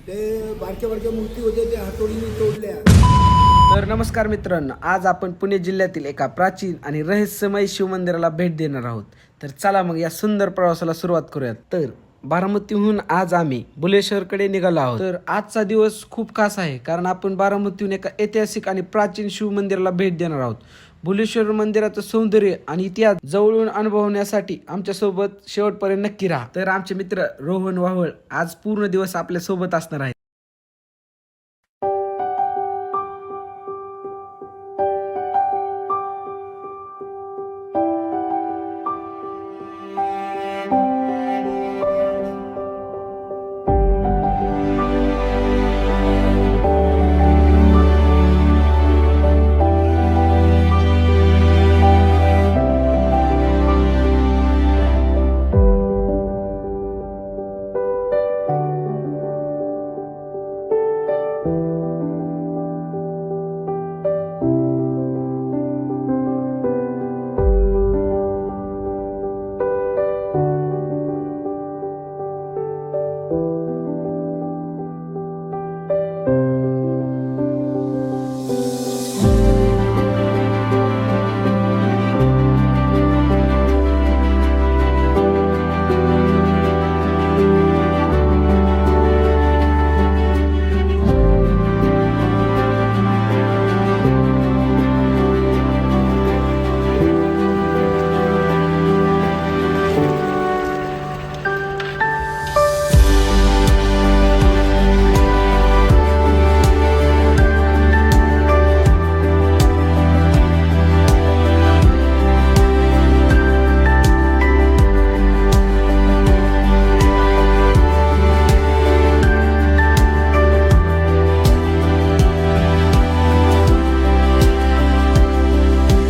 ते बारक्या बारक्या मूर्ती होत्या त्या हातोडीने तोडल्या. तर नमस्कार मित्रांनो, आज आपण पुणे जिल्ह्यातील एका प्राचीन आणि रहस्यमय शिवमंदिराला भेट देणार आहोत. तर चला मग या सुंदर प्रवासाला सुरुवात करूयात. तर बारामतीहून आज आम्ही बुलेश्वरकडे निघालो आहोत. तर आजचा दिवस खूप खास आहे, कारण आपण बारामतीहून एका ऐतिहासिक आणि प्राचीन शिवमंदिराला भेट देणार आहोत. बुलेश्वर मंदिराचं सौंदर्य आणि इतिहास जवळून अनुभवण्यासाठी आमच्यासोबत शेवटपर्यंत नक्की राहा. तर आमचे मित्र रोहन वाहळ आज पूर्ण दिवस आपल्या सोबत असणार आहे.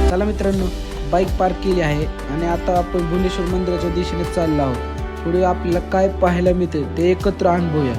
चला मित्रांनो, बाईक पार्क केली आहे आणि आता आपण भुवनेश्वर मंदिराच्या दिशेने चाललो आहोत. पुढे आपल्याला काय पाहायला मिळते ते एकत्र अनुभवूया.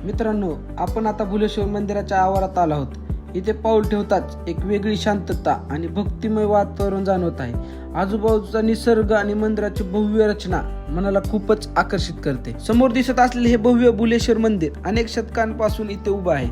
मित्रांनो, आपण आता भुलेश्वर मंदिराच्या आवारात आलो आहोत. इथे पाऊल ठेवताच एक वेगळी शांतता आणि भक्तिमय वातावरण जाणवत आहे. आजूबाजूचा निसर्ग आणि मंदिराची भव्य रचना मनाला खूपच आकर्षित करते. समोर दिसत असलेले हे भव्य बुलेश्वर मंदिर अनेक शतकांपासून इथे उभं आहे.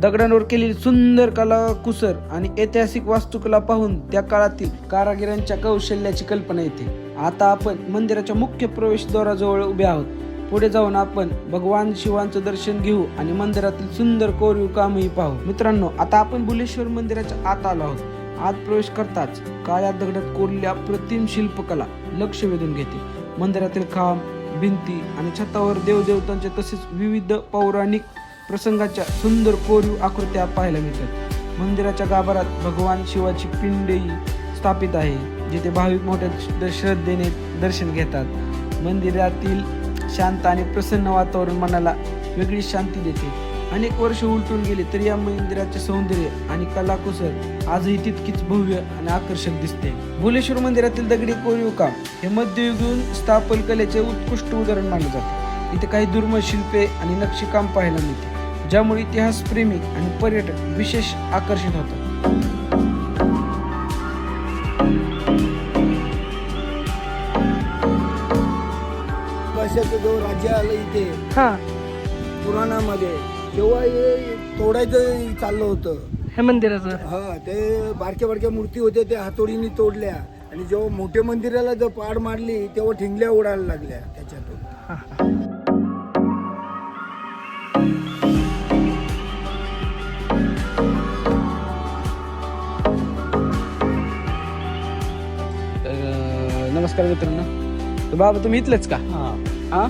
दगडांवर केलेली सुंदर कलाकुसर आणि ऐतिहासिक वास्तुकला पाहून त्या काळातील कारागिरांच्या कौशल्याची कल्पना येते. आता आपण मंदिराच्या मुख्य प्रवेशद्वाराजवळ उभे आहोत. पुढे जाऊन आपण भगवान शिवांचं दर्शन घेऊ आणि मंदिरातील सुंदर कोरीव कामही पाहू. मित्रांनो, आता आपण बुलेश्वर मंदिराच्या आत आलो आहोत. आत प्रवेश करताच काळ्या दगडात कोरलेली अप्रतिम शिल्पकला लक्ष वेधून घेते. मंदिरातील खांब, भिंती आणि छतावर देवदेवतांच्या तसेच विविध पौराणिक प्रसंगाच्या सुंदर कोरीव आकृत्या पाहायला मिळतात. मंदिराच्या गाभारात भगवान शिवाची पिंडही स्थापित आहे, जिथे भाविक मोठ्या श्रद्धेने दर्शन घेतात. मंदिरातील शांत आणि प्रसन्न वातावरण मनाला वेगळी शांती देते. अनेक वर्ष उलटून गेली तरी या मंदिराचे सौंदर्य आणि कलाकुसर आजही तितकीच भव्य आणि आकर्षक दिसते. बुलेश्वर मंदिरातील दगडी कोरीव काम हे मध्ययुगीन स्थापत्यकलेचे उत्कृष्ट उदाहरण मानले जाते. इथे काही दुर्मिळ शिल्पे आणि नक्षीकाम पाहायला मिळते, ज्यामुळे इतिहासप्रेमी आणि पर्यटक विशेष आकर्षित होतात. जो राज्य आलं इथे पुराणामध्ये, तेव्हा हे तोडायचं चाललं होतं हे मंदिराचं. हा, ते बारक्या बारक्या मूर्ती होत्या त्या हातोडीने तोडल्या आणि जेव्हा मोठ्या मंदिराला जर पाड मारली तेव्हा ठिंगल्या उडायला लागल्या त्याच्यातून. नमस्कार मित्रांनो. तर बाबा, तुम्ही इथलेच का? हा,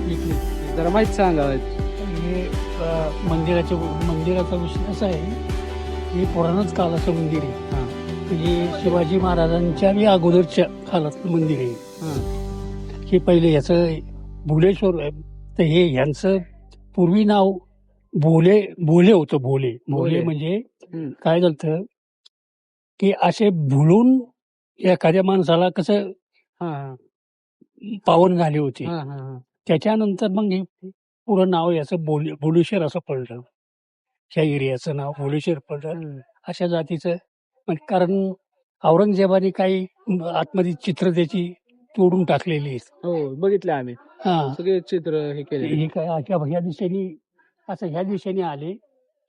जरा माहिती सांगा. हे मंदिराचा विषय असा आहे की पुराणच काळाचं मंदिर आहे. म्हणजे शिवाजी महाराजांच्या बी अगोदरच्या काळातलं मंदिर आहे. हे पहिले याचं भुलेश्वर आहे. तर हे यांचं पूर्वी नाव भोले होतं. भोले म्हणजे काय झालं की असे भुलून एखाद्या माणसाला कसं पावन झाले होते. त्याच्यानंतर मग पुरं नाव याचं बोलेश्वर असं पडलं. ह्या एरियाचं नाव बोलेश्वर पडलं. अशा जातीचं कारण औरंगजेबाने काही आतमध्ये चित्र त्याची तोडून टाकलेली आहेत. हो बघितले आम्ही हा सगळे चित्र हे केले. हे काय अशा ह्या दिशेने असं ह्या दिशेने आले,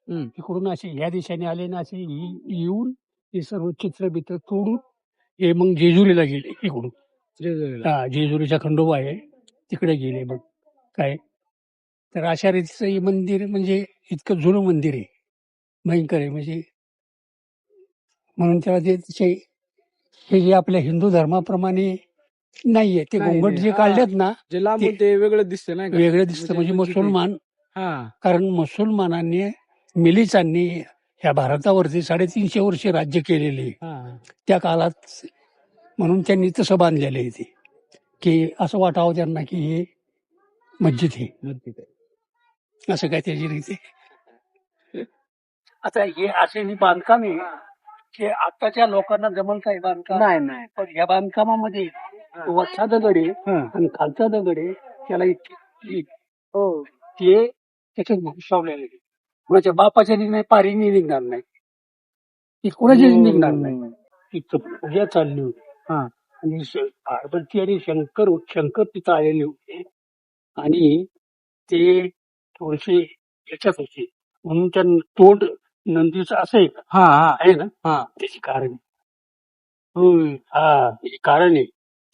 इकडून असे ह्या दिशेने आले ना असे येऊन हे सर्व चित्र बित्र तोडून हे मग जेजुरीला गेले इकडून. हा जेजुरीचा खंडोबा आहे तिकडे गेले मग काय. तर अशा रीतीचं हे मंदिर म्हणजे इतकं जुनं मंदिर आहे, भयंकर आहे म्हणजे. म्हणून त्याला ते हे जे आपल्या हिंदू धर्माप्रमाणे नाहीये ते नाही, घोंगट जे हा. काढलेत ना जे लांबून ते वेगळं दिसते नाही का? वेगळं दिसतं म्हणजे मुसलमान. हा कारण मुसलमानांनी मिलिसांनी ह्या भारतावरती 350 वर्षे राज्य केलेले हा त्या काळात. म्हणून त्यांनी तसं बांधलेलं आहे ते की असं वाटावं त्यांना की हे मस्जिद आहे असं काय त्याची रीती. आता हे असे हे बांधकाम आहे हे आताच्या लोकांना जमल काय बांधकाम नाही. पण या बांधकामामध्ये वरचा दगड आहे आणि खालचा दगड आहे त्याला ते त्याच्यात घुसवलेले आहे. कुणाच्या बापाच्या नाही पारीने निघणार नाही, ती कुणाच्या निघणार नाही. तिथं पूजा चालली होती आणि पार्वती आणि शंकर तिथं आलेले होते आणि ते थोडेसे याच्यात होते म्हणून त्या तोंड नंदीचं असं आहे ना त्याची कारण होय. त्याची कारण आहे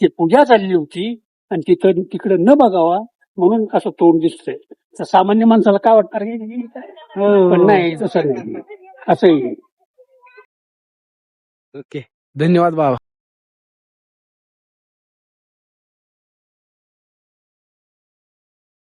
ती पूजा चालली होती आणि तिकडं न बघावा म्हणून असं तोंड दिसतंय. तर सामान्य माणसाला काय वाटणार की पण नाही तसं नाही असंही. ओके धन्यवाद बाबा.